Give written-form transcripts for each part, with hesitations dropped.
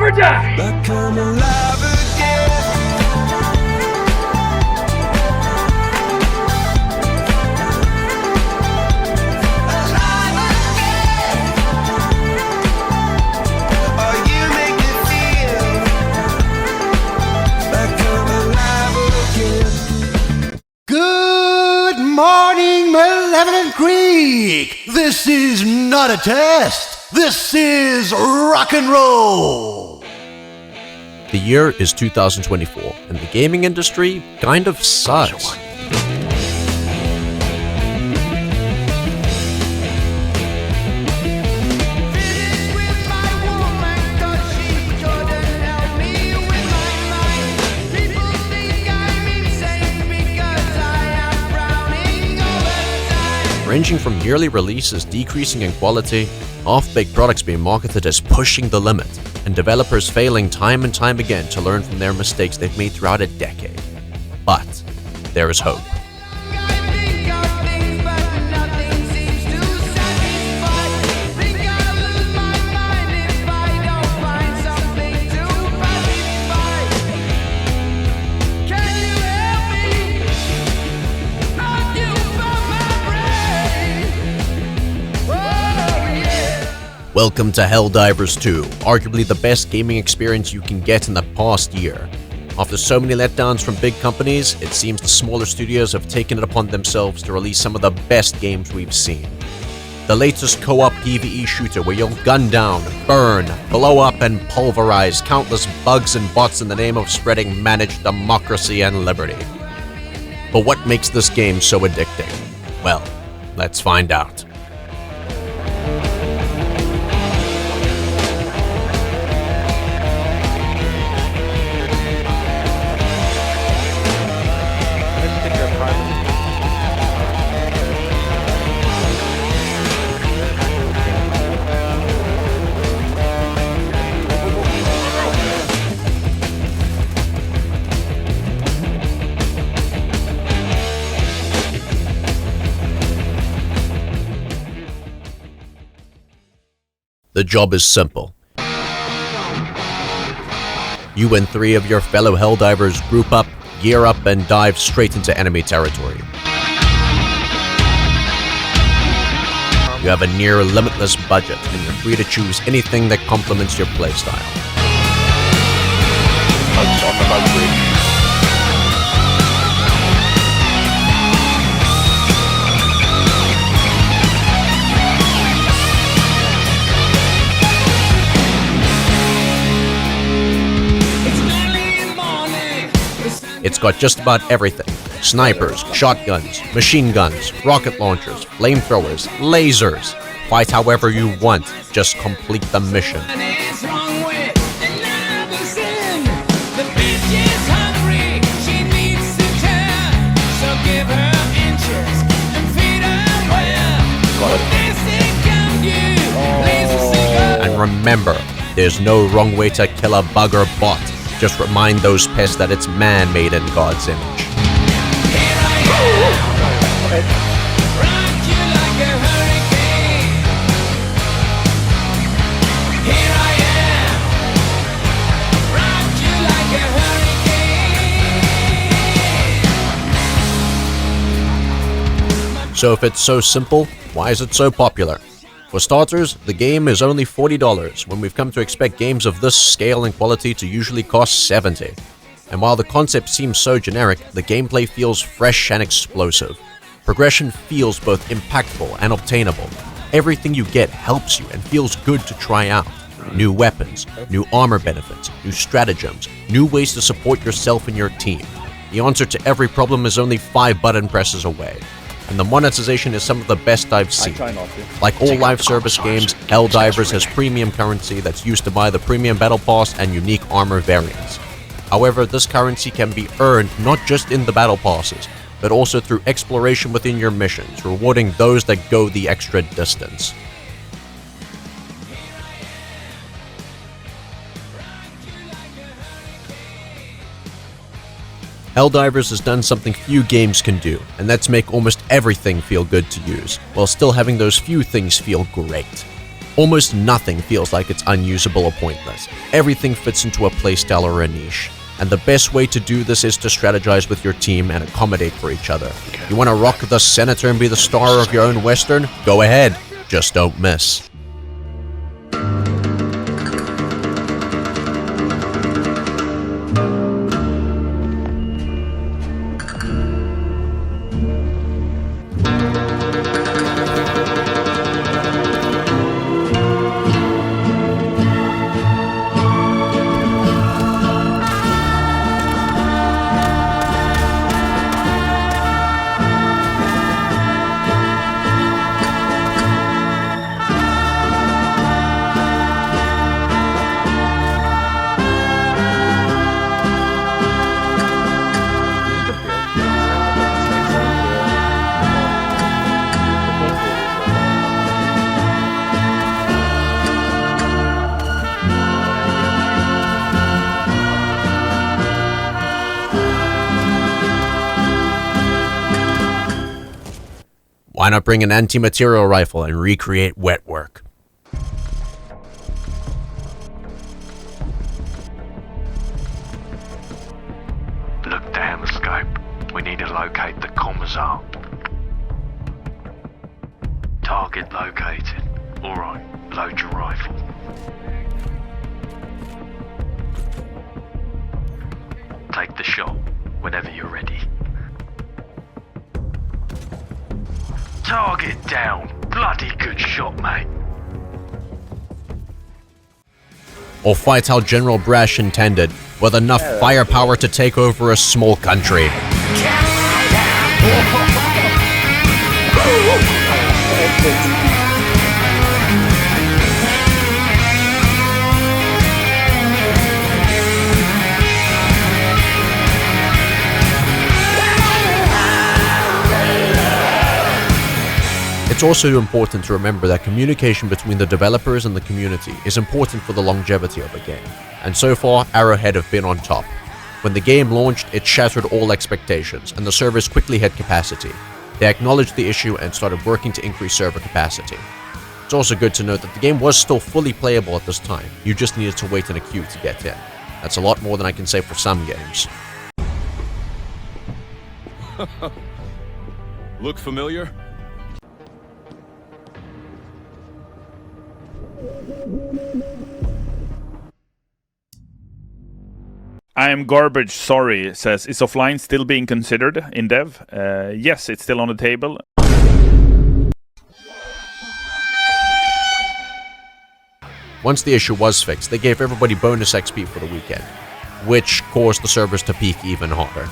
never die! I come alive again. Alive again. Oh, you make me feel. I come alive again. Good morning, Malevolent Creek! This is not a test. This is rock and roll! The year is 2024, and the gaming industry kind of sucks. Ranging from yearly releases decreasing in quality, half-baked products being marketed as pushing the limit, and developers failing time and time again to learn from their mistakes they've made throughout a decade. But there is hope. Welcome to Helldivers 2, arguably the best gaming experience you can get in the past year. After so many letdowns from big companies, it seems the smaller studios have taken it upon themselves to release some of the best games we've seen. The latest co-op PvE shooter where you'll gun down, burn, blow up and pulverize countless bugs and bots in the name of spreading managed democracy and liberty. But what makes this game so addicting? Well, let's find out. The job is simple. You and 3 of your fellow Helldivers group up, gear up, and dive straight into enemy territory. You have a near limitless budget, and you're free to choose anything that complements your playstyle. It's got just about everything. Snipers, shotguns, machine guns, rocket launchers, flamethrowers, lasers. Fight however you want, just complete the mission. And remember, there's no wrong way to kill a bug or bot. Just remind those pests that it's man-made in God's image. So if it's so simple, why is it so popular? For starters, the game is only $40, when we've come to expect games of this scale and quality to usually cost $70. And while the concept seems so generic, the gameplay feels fresh and explosive. Progression feels both impactful and obtainable. Everything you get helps you and feels good to try out. New weapons, new armor benefits, new stratagems, new ways to support yourself and your team. The answer to every problem is only 5 button presses away. And the monetization is some of the best I've seen. Like all live service games, Helldivers has premium currency that's used to buy the premium battle pass and unique armor variants. However, this currency can be earned not just in the battle passes, but also through exploration within your missions, rewarding those that go the extra distance. Helldivers has done something few games can do, and that's make almost everything feel good to use, while still having those few things feel great. Almost nothing feels like it's unusable or pointless. Everything fits into a playstyle or a niche. And the best way to do this is to strategize with your team and accommodate for each other. You want to rock the Senator and be the star of your own Western? Go ahead. Just don't miss. Why not bring an anti-material rifle and recreate Wetwork? Look down the scope. We need to locate the commissar. Target located. Alright, load your rifle. Take the shot whenever you're ready. Target down. Bloody good shot, mate. Or fight how General Brash intended, with enough firepower to take over a small country. It's also important to remember that communication between the developers and the community is important for the longevity of a game, and so far Arrowhead have been on top. When the game launched, it shattered all expectations, and the servers quickly hit capacity. They acknowledged the issue and started working to increase server capacity. It's also good to note that the game was still fully playable at this time, you just needed to wait in a queue to get in. That's a lot more than I can say for some games. Look familiar? I am garbage, sorry, says, is offline still being considered in dev? Yes, it's still on the table. Once the issue was fixed, they gave everybody bonus XP for the weekend, which caused the servers to peak even harder.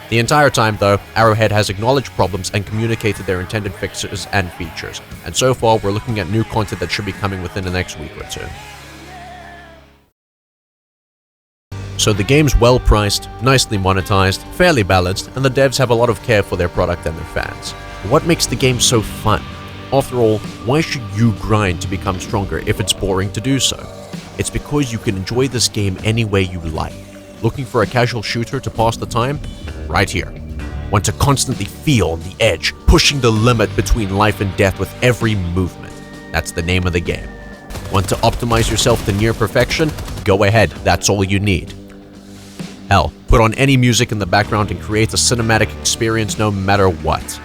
The entire time, though, Arrowhead has acknowledged problems and communicated their intended fixes and features, and so far we're looking at new content that should be coming within the next week or two. So the game's well priced, nicely monetized, fairly balanced, and the devs have a lot of care for their product and their fans. What makes the game so fun? After all, why should you grind to become stronger if it's boring to do so? It's because you can enjoy this game any way you like. Looking for a casual shooter to pass the time? Right here. Want to constantly feel the edge, pushing the limit between life and death with every movement? That's the name of the game. Want to optimize yourself to near perfection? Go ahead, that's all you need. Hell, put on any music in the background and create a cinematic experience no matter what.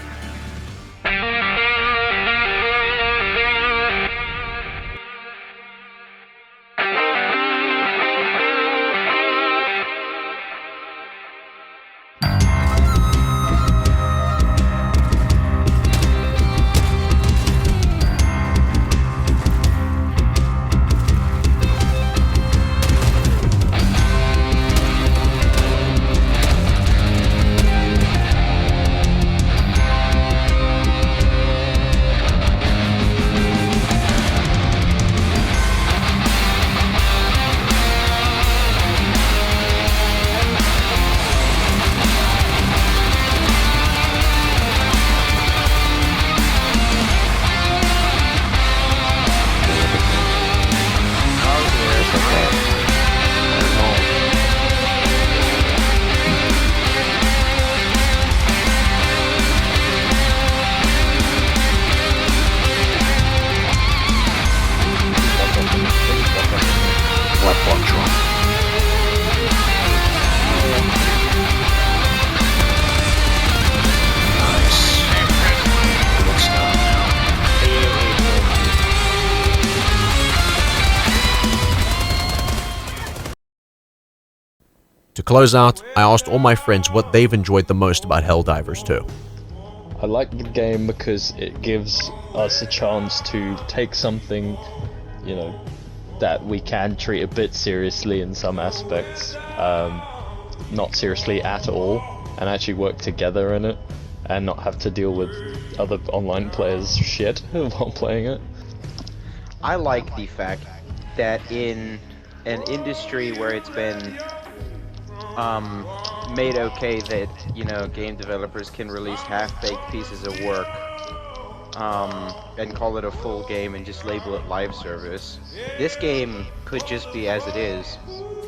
close out, I asked all my friends what they've enjoyed the most about Helldivers 2. I like the game because it gives us a chance to take something, you know, that we can treat a bit seriously in some aspects, not seriously at all, and actually work together in it, and not have to deal with other online players' shit while playing it. I like the fact that in an industry where it's been made okay that, you know, game developers can release half-baked pieces of work and call it a full game and just label it live service. This game could just be as it is,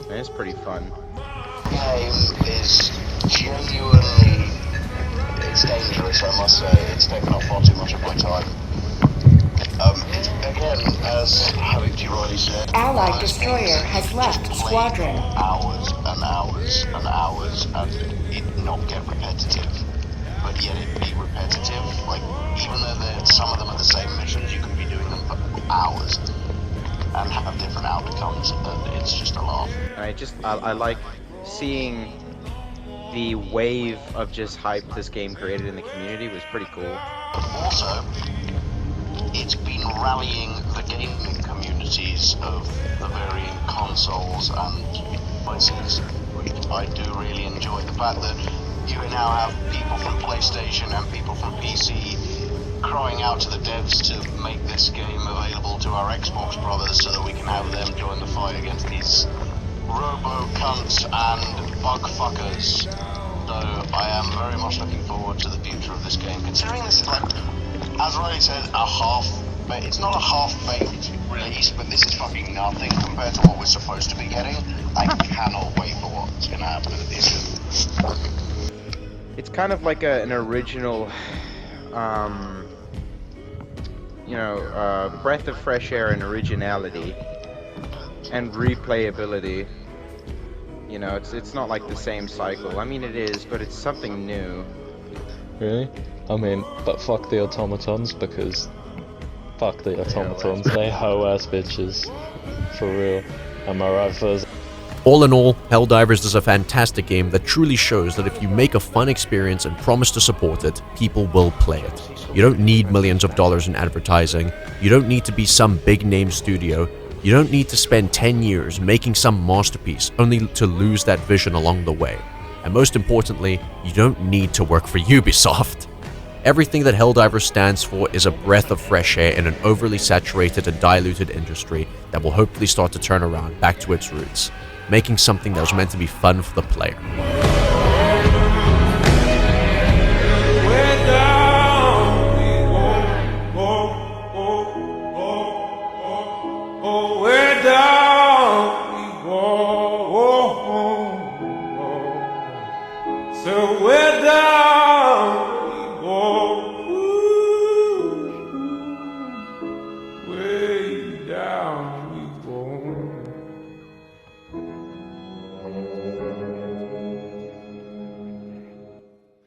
and it's pretty fun. The game is genuinely, it's dangerous, I must say. It's taken up far too much of my time. It's, again, as Habibji rightly said, Allied destroyer has left squadron. Hours and hours and hours, and it not get repetitive, but yet it be repetitive. Like, even though some of them are the same missions, you could be doing them for hours and have different outcomes, and it's just a laugh. I like seeing the wave of just hype this game created in the community was pretty cool. Also, it's been rallying the gaming communities of the varying consoles and devices, which I do really enjoy. The fact that you now have people from PlayStation and people from PC crying out to the devs to make this game available to our Xbox brothers so that we can have them join the fight against these robo cunts and bug fuckers. So I am very much looking forward to the future of this game, considering this is, like, as Riley said, it's not a half-baked release, but this is fucking nothing compared to what we're supposed to be getting. I cannot wait for what's gonna happen in the future. It's kind of like an original, breath of fresh air and originality and replayability. You know, it's not like the same cycle. I mean, it is, but it's something new. Really? I mean, but fuck the automatons, because fuck the automatons, they hoe-ass bitches. For real. Am I right, Fuzz? All in all, Helldivers is a fantastic game that truly shows that if you make a fun experience and promise to support it, people will play it. You don't need millions of dollars in advertising, you don't need to be some big-name studio, you don't need to spend 10 years making some masterpiece only to lose that vision along the way. And most importantly, you don't need to work for Ubisoft. Everything that Helldivers stands for is a breath of fresh air in an overly saturated and diluted industry that will hopefully start to turn around back to its roots, making something that was meant to be fun for the player.